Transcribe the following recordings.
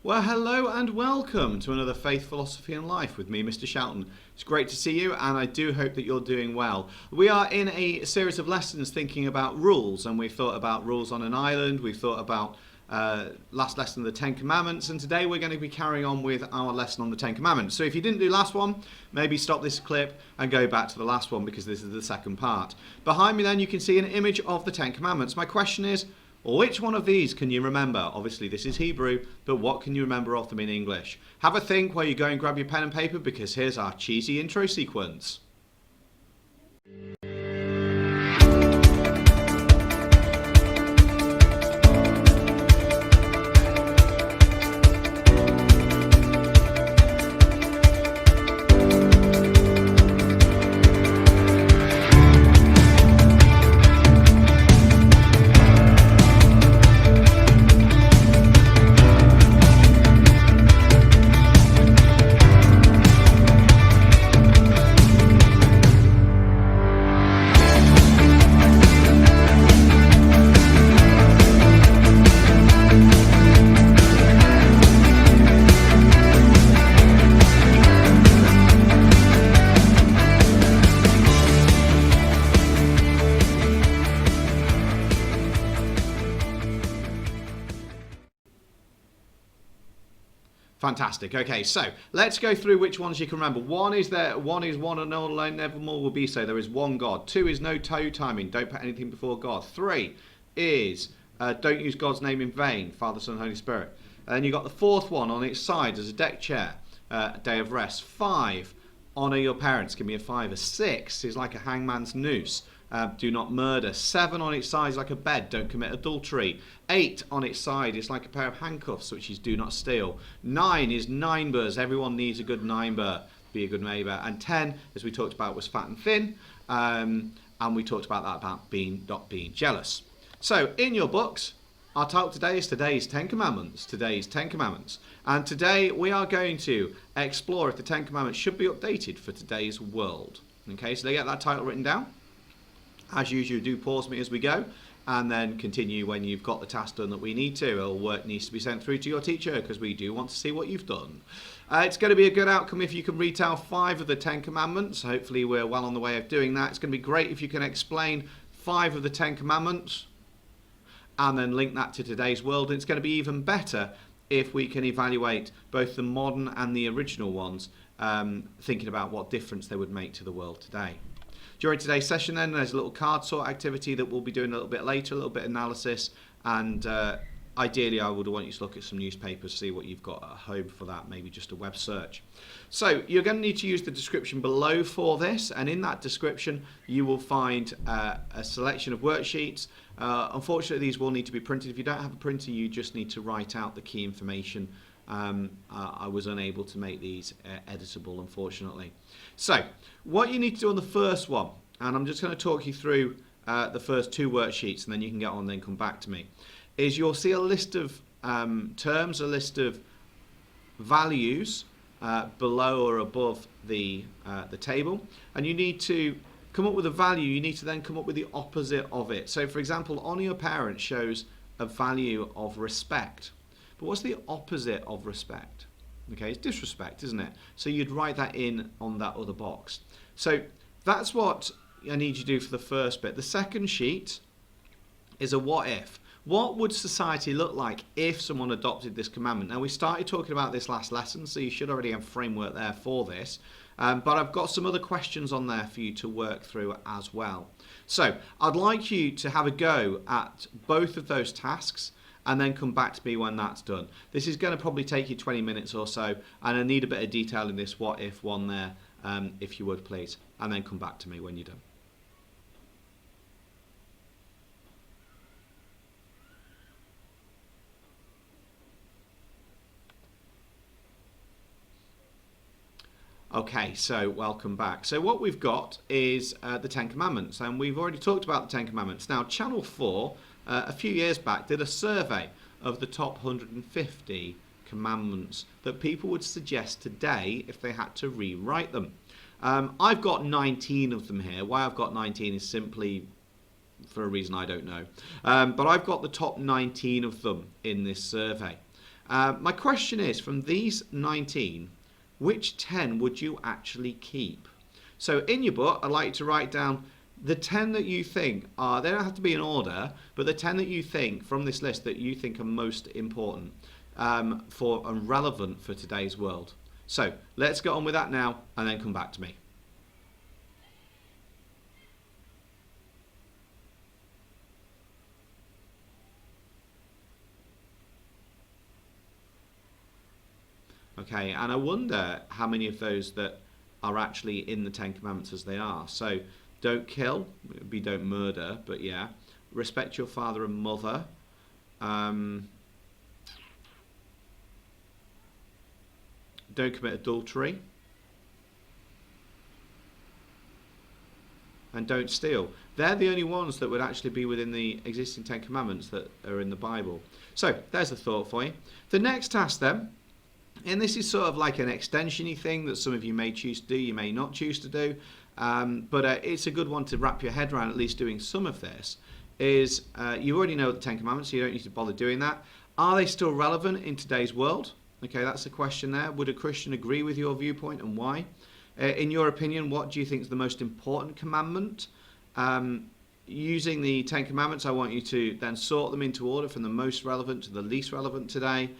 Well, hello and welcome to another Faith, Philosophy and Life with me, Mr. Shelton. It's great to see you, and I do hope that you're doing well. We are in a series of lessons thinking about rules, and we've thought about rules on an island, we've thought about last lesson of the Ten Commandments, and today we're going to be carrying on with our lesson on the Ten Commandments. So if you didn't do last one, maybe stop this clip and go back to the last one because this is the second part. Behind me then you can see an image of the Ten Commandments. My question is, which one of these can you remember? Obviously this is Hebrew, but what can you remember of them in English? Have a think while you go and grab your pen and paper, because here's our cheesy intro sequence. Fantastic. Okay, so let's go through which ones you can remember. One is one and all alone, nevermore will be so. There is one God. 2 is no toe timing. Don't put anything before God. 3 is don't use God's name in vain. Father, Son, Holy Spirit. And then you've got the fourth one on its side as a deck chair. Day of rest. 5, honour your parents. Give me a 5. A 6 is like a hangman's noose. Do not murder. 7 on its side is like a bed. Don't commit adultery. 8 on its side is like a pair of handcuffs, which is do not steal. 9 is neighbours. Everyone needs a good neighbour. Be a good neighbour. And 10, as we talked about, was fat and thin. And we talked about that about not being jealous. So in your books, our title today is Today's 10 Commandments. Today's 10 Commandments. And today we are going to explore if the 10 Commandments should be updated for today's world. Okay, so they get that title written down. As usual, do pause me as we go, and then continue when you've got the task done that we need to, or work needs to be sent through to your teacher, because we do want to see what you've done. It's going to be a good outcome if you can retell 5 of the 10 Commandments. Hopefully we're well on the way of doing that. It's going to be great if you can explain 5 of the 10 Commandments, and then link that to today's world. And it's going to be even better if we can evaluate both the modern and the original ones, thinking about what difference they would make to the world today. During today's session then, there's a little card sort activity that we'll be doing a little bit later, a little bit of analysis, and ideally I would want you to look at some newspapers, see what you've got at home for that, maybe just a web search. So you're going to need to use the description below for this, and in that description you will find a selection of worksheets. Unfortunately these will need to be printed. If you don't have a printer, you just need to write out the key information. I was unable to make these editable, unfortunately. So what you need to do on the first one, and I'm just going to talk you through the first 2 worksheets, and then you can get on and then come back to me, is you'll see a list of terms, a list of values below or above the table, and you need to come up with a value. You need to then come up with the opposite of it. So for example, honour your parents shows a value of respect. But what's the opposite of respect? Okay, it's disrespect, isn't it? So you'd write that in on that other box. So that's what I need you to do for the first bit. The second sheet is a what if. What would society look like if someone adopted this commandment? Now we started talking about this last lesson, so you should already have a framework there for this. But I've got some other questions on there for you to work through as well. So I'd like you to have a go at both of those tasks, and then come back to me when that's done. This is going to probably take you 20 minutes or so, and I need a bit of detail in this what if one there, if you would please, and then come back to me when you're done. Okay, so welcome back. So what we've got is the 10 Commandments, and we've already talked about the 10 Commandments. Now, Channel 4, a few years back, did a survey of the top 150 commandments that people would suggest today if they had to rewrite them. I've got 19 of them here. Why I've got 19 is simply for a reason I don't know. But I've got the top 19 of them in this survey. My question is, from these 19, which 10 would you actually keep? So in your book, I'd like you to write down the 10 that you think are, they don't have to be in order, but the 10 that you think from this list that you think are most important for and relevant for today's world. So let's get on with that now and then come back to me. Okay, and I wonder how many of those that are actually in the Ten Commandments as they are. So, don't kill, it'd be don't murder, but yeah. Respect your father and mother. Don't commit adultery. And don't steal. They're the only ones that would actually be within the existing Ten Commandments that are in the Bible. So, there's a thought for you. The next task then, and this is sort of like an extension-y thing that some of you may choose to do, you may not choose to do, but it's a good one to wrap your head around, at least doing some of this, is you already know the Ten Commandments, so you don't need to bother doing that. Are they still relevant in today's world? Okay, that's the question there. Would a Christian agree with your viewpoint, and why? In your opinion, what do you think is the most important commandment? Using the Ten Commandments, I want you to then sort them into order from the most relevant to the least relevant today.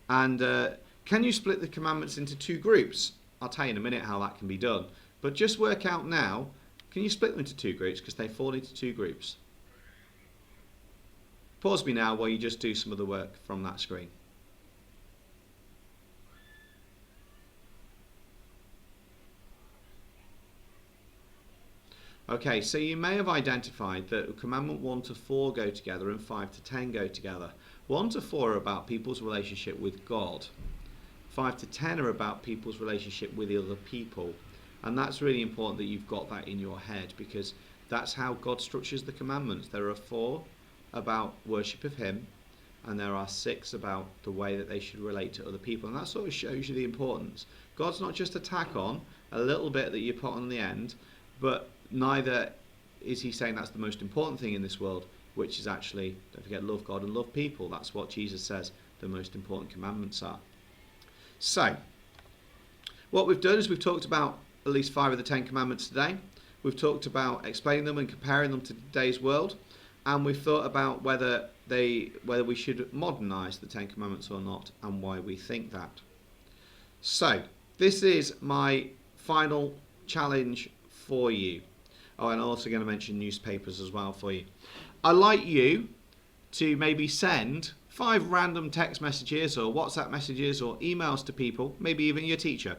And can you split the commandments into two groups? I'll tell you in a minute how that can be done. But just work out now, can you split them into two groups? Because they fall into two groups. Pause me now while you just do some of the work from that screen. Okay, so you may have identified that commandment 1 to 4 go together and 5 to 10 go together. 1 to 4 are about people's relationship with God. 5 to 10 are about people's relationship with the other people. And that's really important that you've got that in your head, because that's how God structures the commandments. There are 4 about worship of Him, and there are 6 about the way that they should relate to other people. And that sort of shows you the importance. God's not just a tack on, a little bit that you put on the end, but neither is He saying that's the most important thing in this world, which is actually, don't forget, love God and love people. That's what Jesus says the most important commandments are. So, what we've done is we've talked about at least 5 of the 10 commandments today. We've talked about explaining them and comparing them to today's world, and we've thought about whether we should modernise the 10 commandments or not, and why we think that. So, this is my final challenge for you. Oh, and I'm also going to mention newspapers as well for you. I'd like you to maybe send 5 random text messages or WhatsApp messages or emails to people, maybe even your teacher,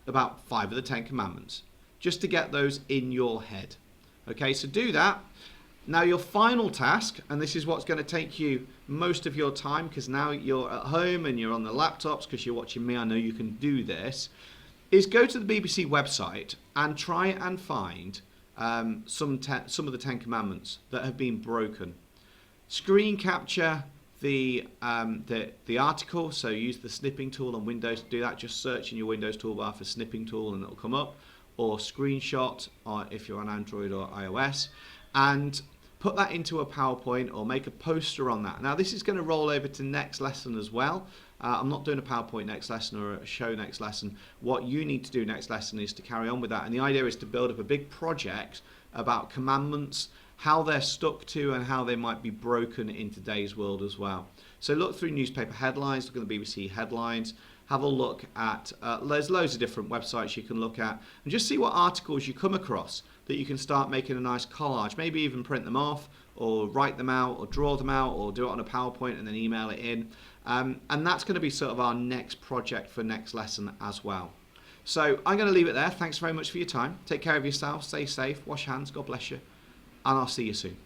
about 5 of the 10 commandments, just to get those in your head. Okay, so do that. Now your final task, and this is what's going to take you most of your time, because now you're at home and you're on the laptops because you're watching me, I know you can do this, is go to the BBC website and try and find some of the 10 commandments that have been broken. Screen capture the article, so use the snipping tool on Windows to do that. Just search in your Windows toolbar for snipping tool and it'll come up, or screenshot if you're on Android or iOS, and put that into a PowerPoint or make a poster on that. Now this is going to roll over to next lesson as well. I'm not doing a PowerPoint next lesson or a show next lesson. What you need to do next lesson is to carry on with that, and the idea is to build up a big project about commandments, how they're stuck to and how they might be broken in today's world as well. So look through newspaper headlines, look at the BBC headlines, have a look at, there's loads of different websites you can look at, and just see what articles you come across that you can start making a nice collage, maybe even print them off or write them out or draw them out or do it on a PowerPoint and then email it in. And that's going to be sort of our next project for next lesson as well. So I'm going to leave it there. Thanks very much for your time. Take care of yourself, stay safe, wash hands, God bless you, and I'll see you soon.